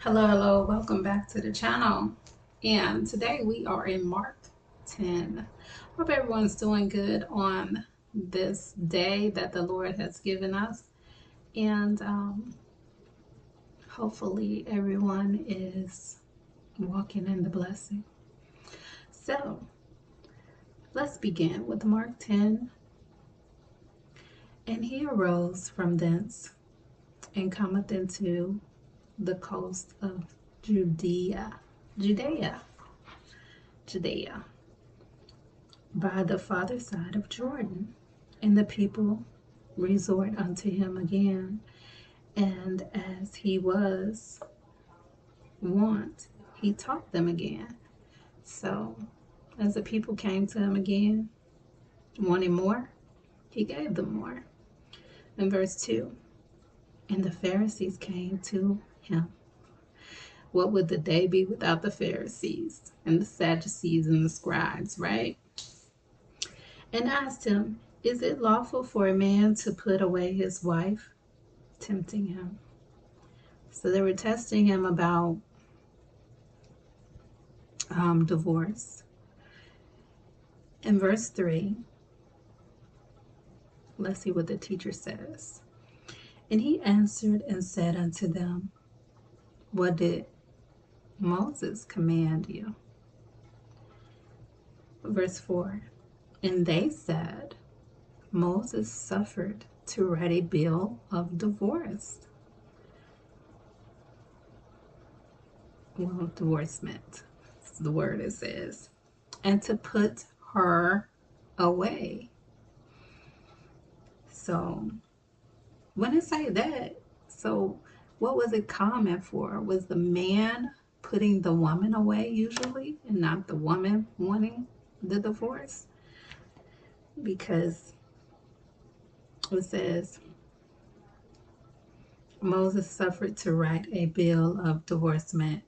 Hello, welcome back to the channel. And today we are in Mark 10. Hope everyone's doing good on this day that the Lord has given us. And hopefully everyone is walking in the blessing. So let's begin with Mark 10. And he arose from thence and cometh into the coast of Judea, by the farther side of Jordan. And the people resort unto him again, and as he was wont, he taught them again. So, as the people came to him again, wanting more, he gave them more. In verse 2, and the Pharisees came to him. What would the day be without the Pharisees and the Sadducees and the scribes, right? And asked him, is it lawful for a man to put away his wife? Tempting him. So they were testing him about divorce. In verse 3, let's see what the teacher says. And he answered and said unto them, what did Moses command you? Verse 4, and they said, Moses suffered to write a bill of divorce. Well, divorcement, that's the word it says. And to put her away. So when it say that, so what was it common for? Was the man putting the woman away usually and not the woman wanting the divorce? Because it says Moses suffered to write a bill of divorcement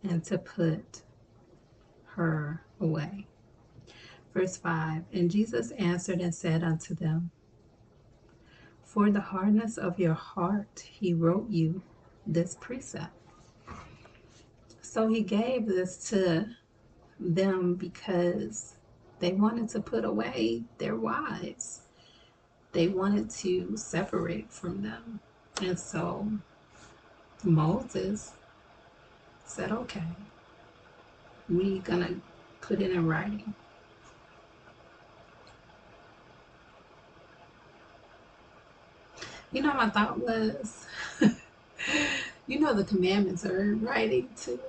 and to put her away. Verse 5, and Jesus answered and said unto them, for the hardness of your heart he wrote you this precept. So he gave this to them because they wanted to put away their wives. They wanted to separate from them. And so Moses said, okay, we're going to put it in writing. You know, my thought was, the commandments are in writing too.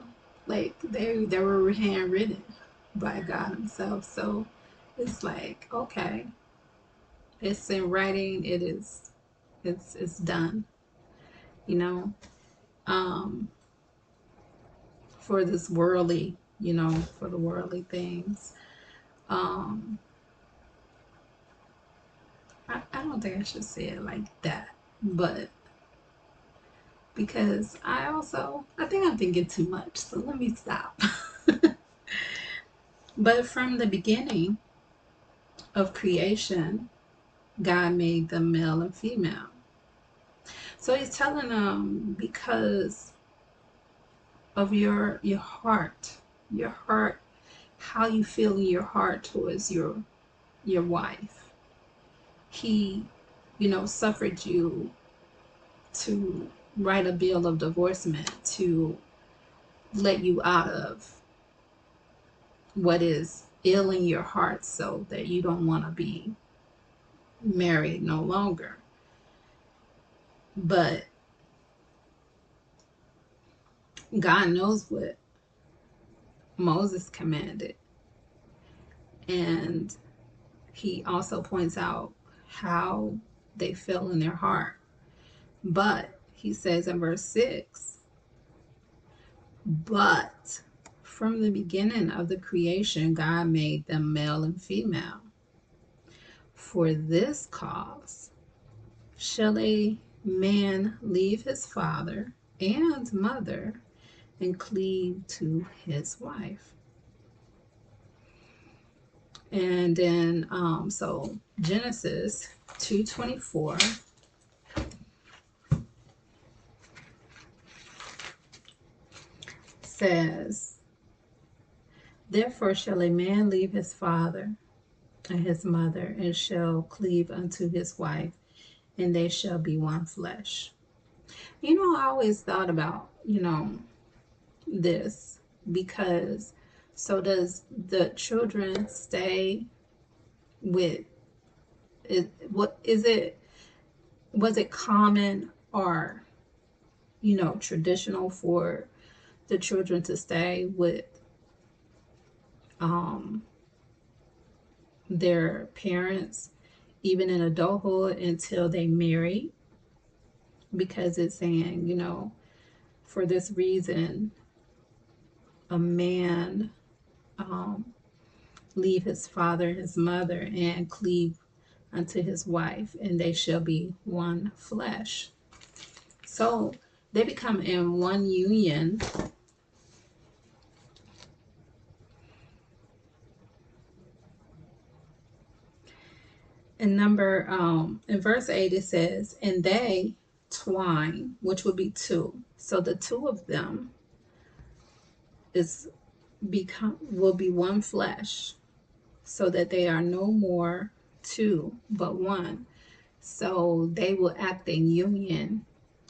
Like they were handwritten by God himself. So it's like, okay, it's in writing. It's done, for this worldly, for the worldly things. I don't think I should say it like that, but because I think I'm thinking too much, so let me stop. But from the beginning of creation, God made them male and female. So he's telling them because of your heart, how you feel in your heart towards your wife. He, suffered you to write a bill of divorcement to let you out of what is ill in your heart so that you don't want to be married no longer. But God knows what Moses commanded. And he also points out how they feel in their heart. But he says in verse 6, but from the beginning of the creation, God made them male and female. For this cause shall a man leave his father and mother and cleave to his wife. And then, so Genesis 2:24. says, therefore shall a man leave his father and his mother, and shall cleave unto his wife, and they shall be one flesh. I always thought about, this, because so does the children stay with it? What is it? Was it common or traditional for the children to stay with um their parents even in adulthood until they marry? Because it's saying, for this reason a man um leave his father and his mother and cleave unto his wife, and they shall be one flesh. So they become in one union. In verse 8 it says, and they twine, which would be two. So the two of them is will be one flesh, so that they are no more two but one. So they will act in union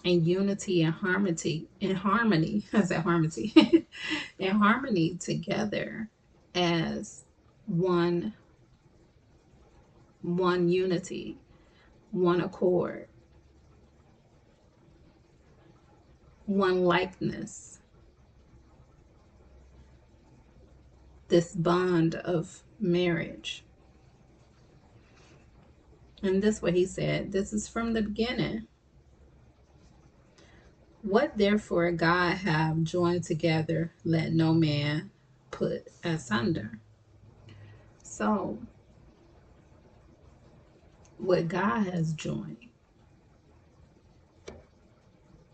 and unity and harmony. I said harmony. In harmony together as one unity, one accord, one likeness. This bond of marriage. And this what he said, this is from the beginning. What therefore God have joined together, let no man put asunder. So what God has joined,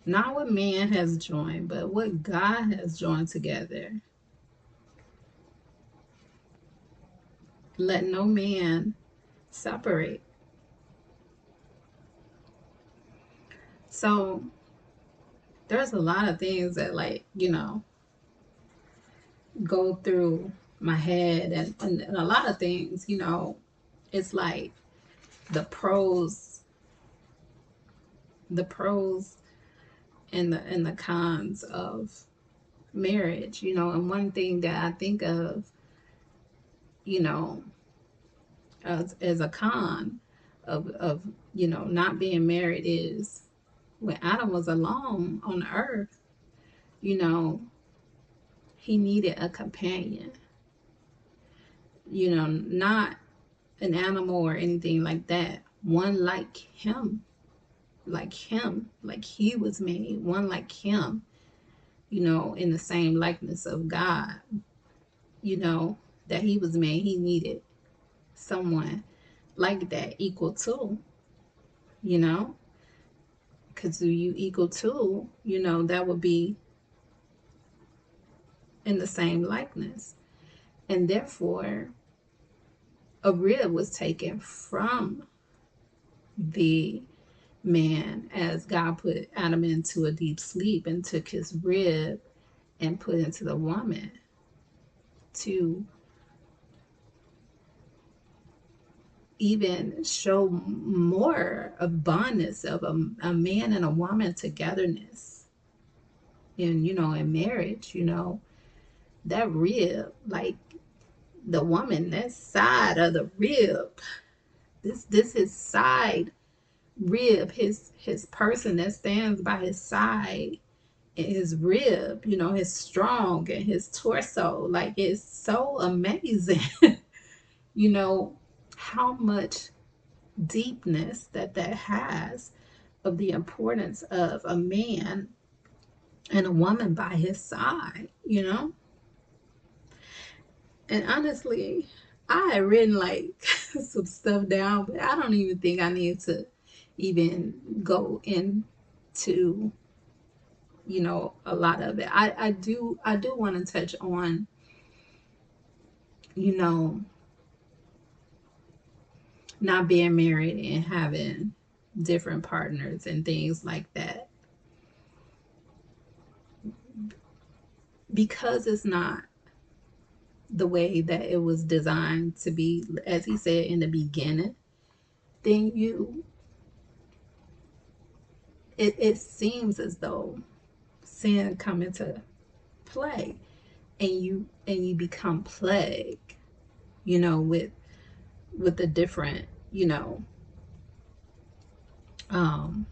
not what man has joined, but what God has joined together, let no man separate. So there's a lot of things that go through my head, and a lot of things, it's like the pros and the cons of marriage, and one thing that I think of, as a con of not being married is when Adam was alone on the earth, he needed a companion, not an animal or anything like that, one like him, like he was made, one like him, in the same likeness of God, that he was made. He needed someone like that, equal to, because you equal to, that would be in the same likeness. And therefore, a rib was taken from the man as God put Adam into a deep sleep and took his rib and put into the woman to even show more abundance of a man and a woman togetherness in marriage, that rib, like the woman, that side of the rib, this his side rib, his person that stands by his side, his rib, his strong and his torso, like it's so amazing. How much deepness that has of the importance of a man and a woman by his side, And honestly, I had written some stuff down, but I don't even think I need to even go into, a lot of it. I do want to touch on, not being married and having different partners and things like that. because it's not the way that it was designed to be, as he said in the beginning, then it seems as though sin come into play, and you become plagued, with the different, um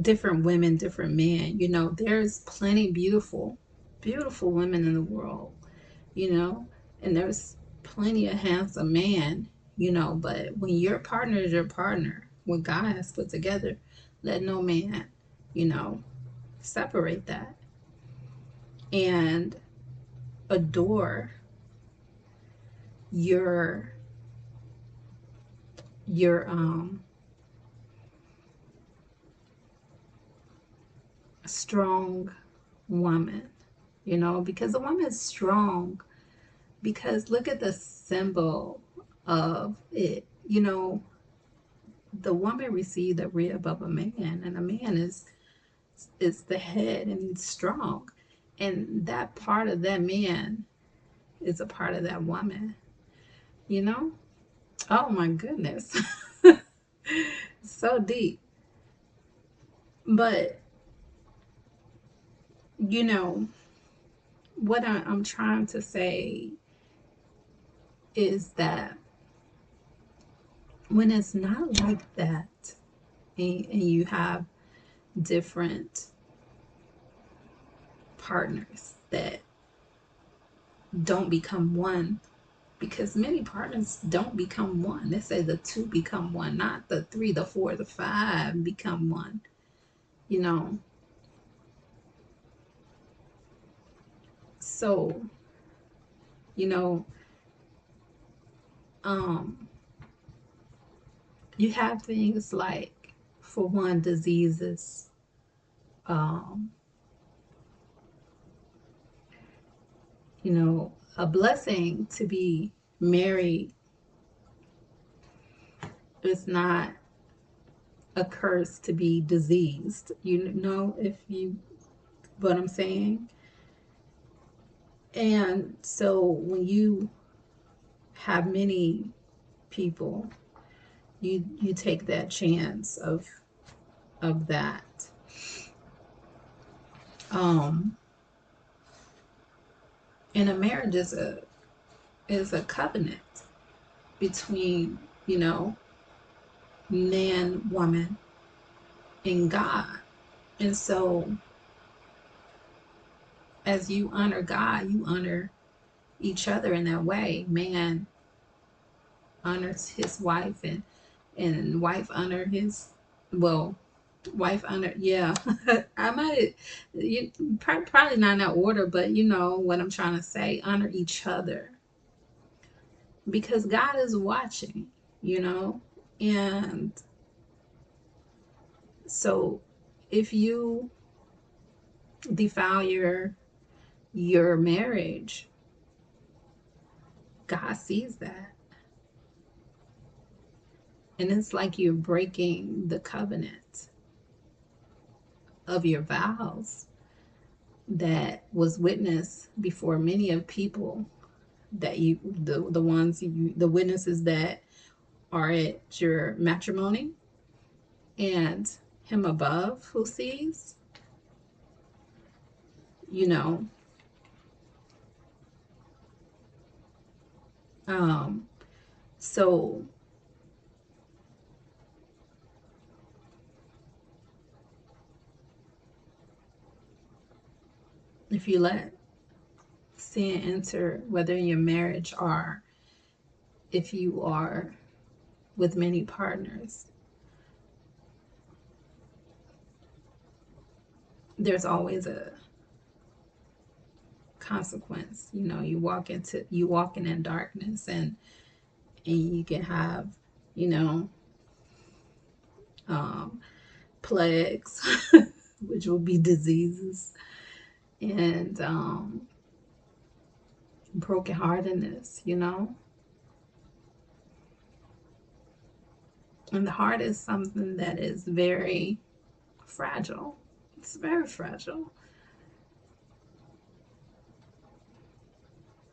different women, different men. There's plenty beautiful women in the world, you know, and there's plenty of handsome men, but when your partner is your partner, what God has put together, let no man, you know, separate that. And adore your your strong woman, because a woman is strong, because look at the symbol of it. The woman received a rib of a man, and a man is the head, and he's strong, and that part of that man is a part of that woman. you know oh my goodness. So deep. But you know what I'm trying to say is that when it's not like that, and you have different partners that don't become one, because many partners don't become one. They say the two become one, not the three, the four, the five become one. You know, so you know, um, you have things like, for one, diseases. Um, a blessing to be married is not a curse to be diseased. If you what I'm saying. And so when you have many people, you take that chance of that. Um, and a marriage is a covenant between, man, woman, and God. And so as you honor God, you honor each other in that way. Man honors his wife, and wife honor his, well, wife honor, yeah. I might, probably not in that order, but you know what I'm trying to say. Honor each other, because God is watching, you know. And so if you defile your marriage, God sees that, and it's like you're breaking the covenant of your vows that was witnessed before many of people, that the ones the witnesses that are at your matrimony, and him above who sees, you know um so if you let sin enter, whether in your marriage or if you are with many partners, there's always a consequence. You walking in darkness, and you can have, you know um plagues, which will be diseases, and brokenheartedness, and the heart is something that is very fragile. It's very fragile.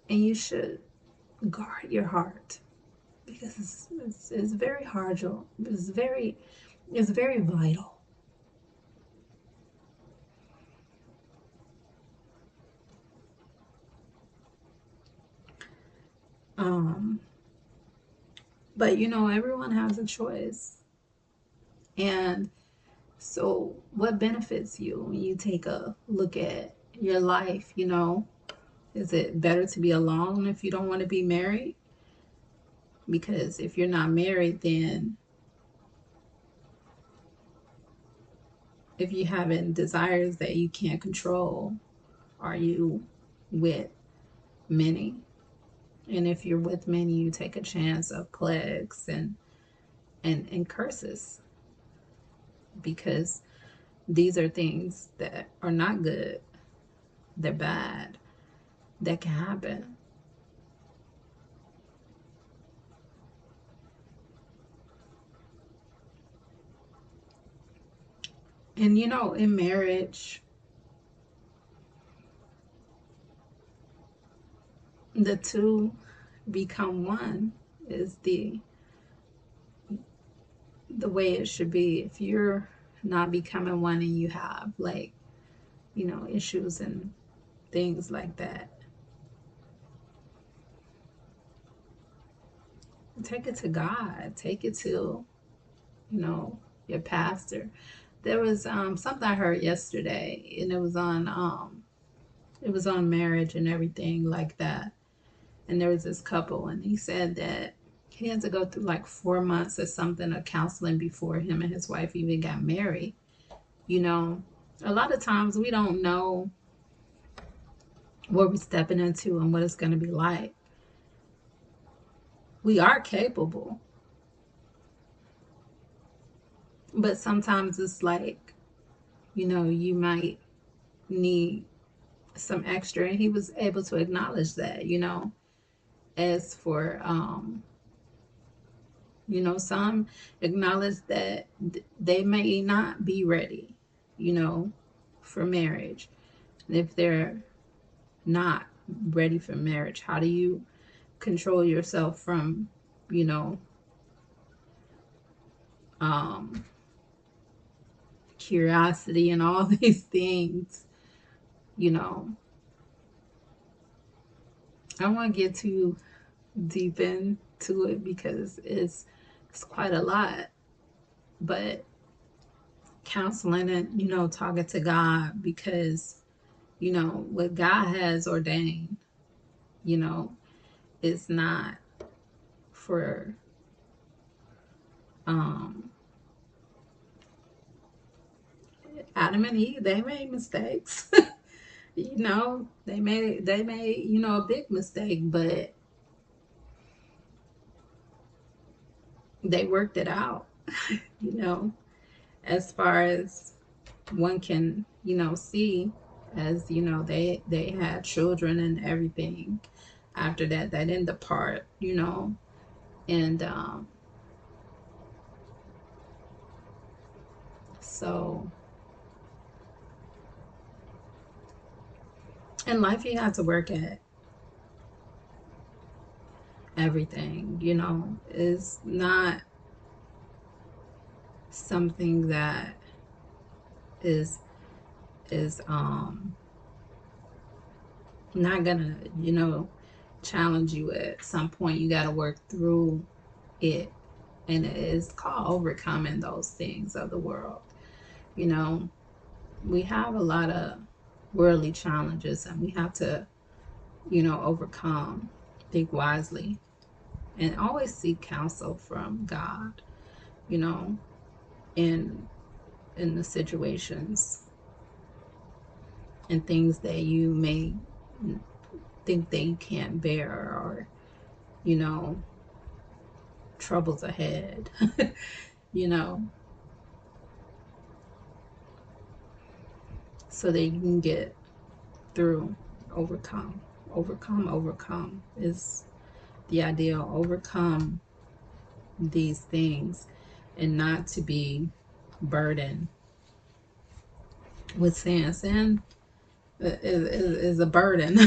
And you should guard your heart because it's very fragile. It's very vital. Um, but everyone has a choice. And so what benefits you when you take a look at your life, Is it better to be alone if you don't want to be married? Because if you're not married, then if you having desires that you can't control, are you with many? And if you're with many, you take a chance of plagues and curses because these are things that are not good. They're bad. That can happen. And in marriage, the two become one is the way it should be. If you're not becoming one and you have like, issues and things like that, take it to God. Take it to, your pastor. There was something I heard yesterday and it was on marriage and everything like that. And there was this couple and he said that he had to go through like 4 months or something of counseling before him and his wife even got married. You know, a lot of times we don't know what we're stepping into and what it's going to be like. We are capable, but sometimes it's like, you might need some extra. And he was able to acknowledge that, as for, some acknowledge that they may not be ready, you know, for marriage. And if they're not ready for marriage, how do you control yourself from, you know, um, curiosity and all these things? You know, I don't want to get too deep into it because it's quite a lot, but counseling and talking to God because what God has ordained, you know, is not for um Adam and Eve. They made mistakes. They made a big mistake, but they worked it out. you know as far as one can see, as they had children and everything. After that, they didn't depart, and so in life you have to work at everything. Is not something that is is not gonna challenge you. At some point you got to work through it, and it is called overcoming those things of the world. you know we have a lot of worldly challenges, and we have to overcome. Think wisely and always seek counsel from God, you know in the situations and things that you may think that you can't bear, or you know troubles ahead. you know so that you can get through. Overcome is the ideal. Overcome these things and not to be burdened with sin. Sin is a burden,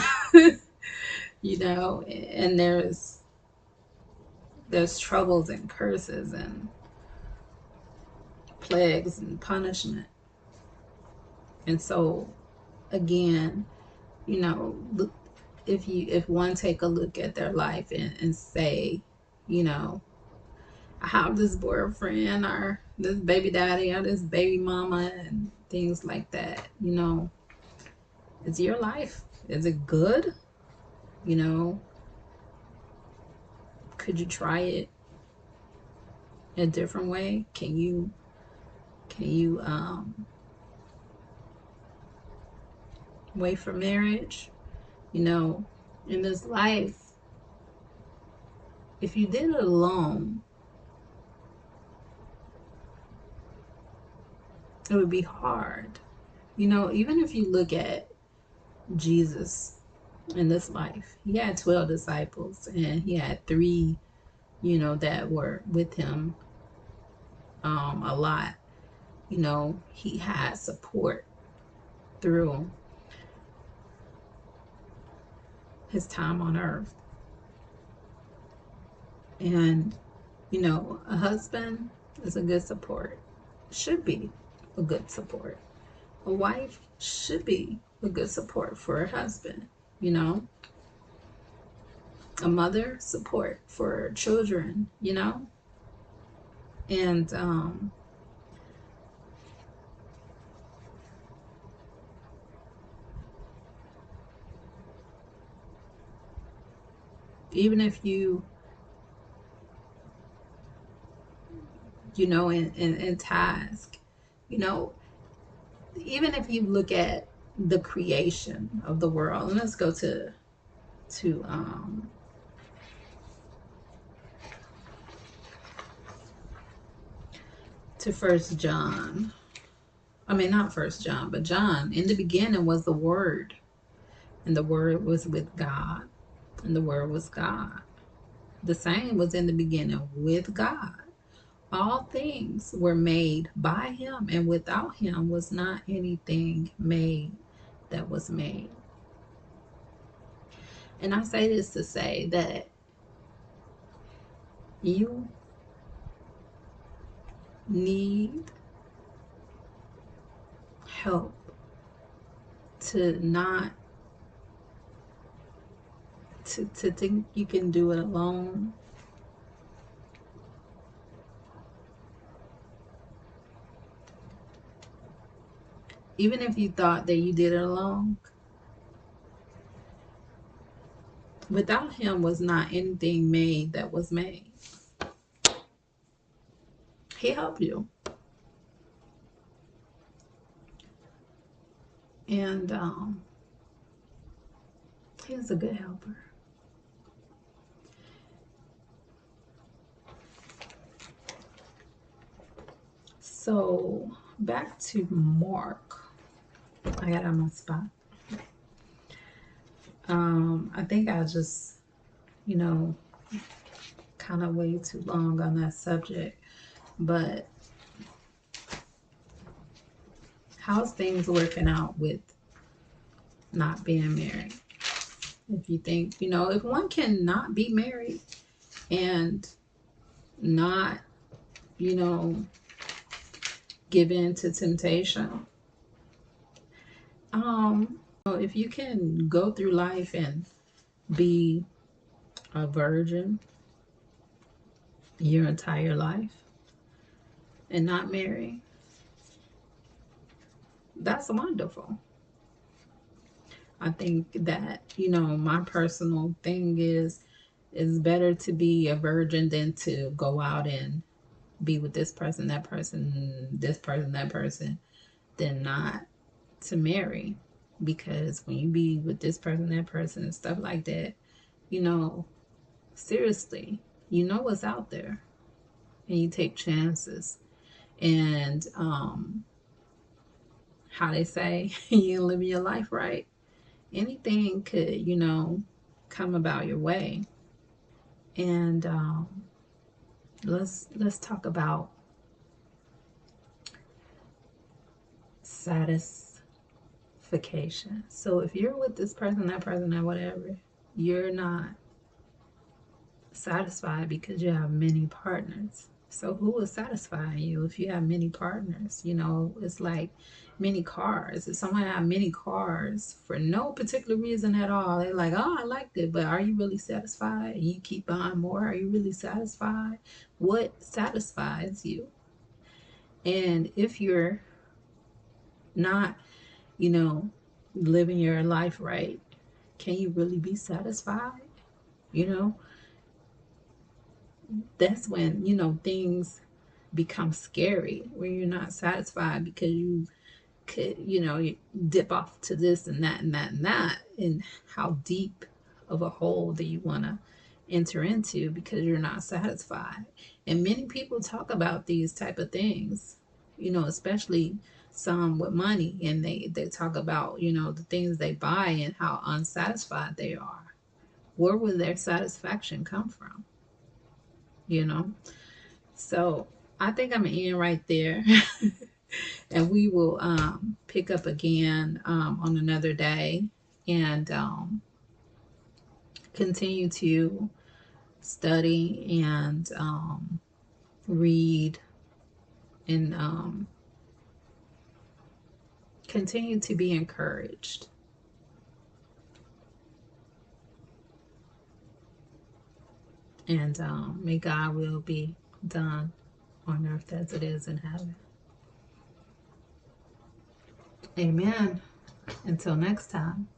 you know, and there's troubles and curses and plagues and punishment. And so again, you know, if one take a look at their life and say, you know, I have this boyfriend or this baby daddy or this baby mama and things like that, you know, is your life, is it good? You know, could you try it a different way? Can you wait for marriage? You know, in this life, if you did it alone, it would be hard. You know, even if you look at Jesus in this life, he had 12 disciples and he had three, you know, that were with him a lot. You know, he had support through his time on earth. And, you know, a husband is a good support, should be a good support. A wife should be a good support for her husband, you know. A mother, support for children, you know. And even if you know, in task, you know, even if you look at the creation of the world, and let's go to to First John. I mean, not First John, but John. In the beginning was the Word, and the Word was with God, and the Word was God. The same was in the beginning with God. All things were made by him, and without him was not anything made that was made. And I say this to say that you need help to not to think you can do it alone. Even if you thought that you did it alone, without him was not anything made that was made. He helped you. And he's a good helper. So back to Mark. I got on my spot. I think I just, you know, kind of way too long on that subject. But how's things working out with not being married? If you think, you know, if one can not be married and not, you know, give in to temptation, if you can go through life and be a virgin your entire life and not marry, that's wonderful. I think that, you know, my personal thing is it's better to be a virgin than to go out and be with this person, that person, this person, that person, than not to marry. Because when you be with this person, that person, and stuff like that, you know, seriously, you know what's out there and you take chances. And how they say, you live your life right. Anything could, you know, come about your way. And let's talk about satisfaction. satisfaction. So if you're with this person, that whatever, you're not satisfied because you have many partners. So who is satisfying you if you have many partners? You know, it's like many cars. If someone have many cars for no particular reason at all, they're like, oh, I liked it, but are you really satisfied? And you keep buying more. Are you really satisfied? What satisfies you? And if you're not, you know, living your life right, can you really be satisfied? You know, that's when, you know, things become scary when you're not satisfied because you could, you know, you dip off to this and that and that and that. And how deep of a hole do you want to enter into because you're not satisfied? And many people talk about these type of things, you know, especially some with money, and they talk about, you know, the things they buy and how unsatisfied they are. Where will their satisfaction come from? You know? So I think I'm gonna end right there. And we will pick up again on another day, and continue to study and read, and continue to be encouraged. And may God will be done on earth as it is in heaven. Amen. Until next time.